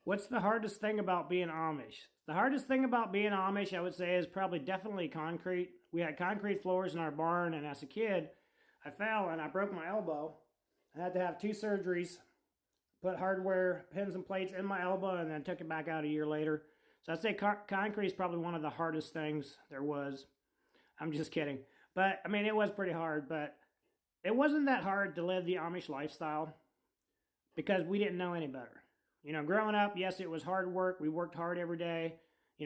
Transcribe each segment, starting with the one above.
What's the hardest thing about being Amish? The hardest thing about being Amish, I would say, is probably definitely concrete. We had concrete floors in our barn, and as a kid, I fell and I broke my elbow. I had to have two surgeries, put hardware, pins and plates in my elbow, and then took it back out a year later. So I'd say concrete is probably one of the hardest things there was. I'm just kidding. But, I mean, it was pretty hard, but it wasn't that hard to live the Amish lifestyle because we didn't know any better. Growing up, yes, it was hard work. We worked hard every day.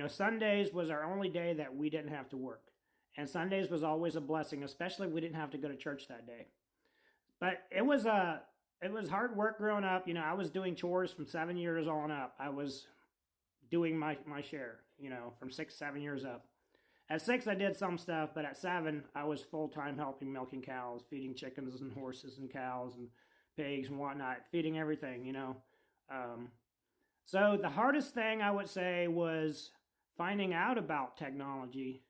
Sundays was our only day that we didn't have to work. And Sundays was always a blessing, especially if we didn't have to go to church that day. But it was hard work growing up. I was doing chores from 7 years on up. I was doing my share, from 6, 7 years up. At 6, I did some stuff, but at 7, I was full-time helping milking cows, feeding chickens and horses and cows and pigs and whatnot, feeding everything. So the hardest thing I would say was finding out about technology,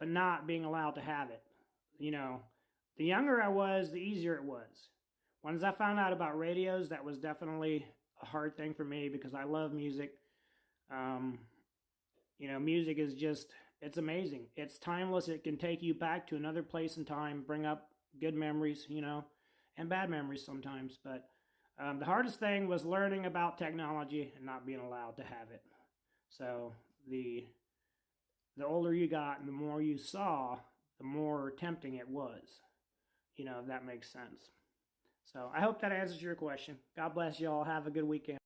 but not being allowed to have it. The younger I was, the easier it was. Once I found out about radios, that was definitely a hard thing for me because I love music. Music is just, it's amazing. It's timeless. It can take you back to another place in time, bring up good memories, and bad memories sometimes. But the hardest thing was learning about technology and not being allowed to have it. So the older you got and the more you saw, the more tempting it was, if that makes sense. So I hope that answers your question. God bless you all. Have a good weekend.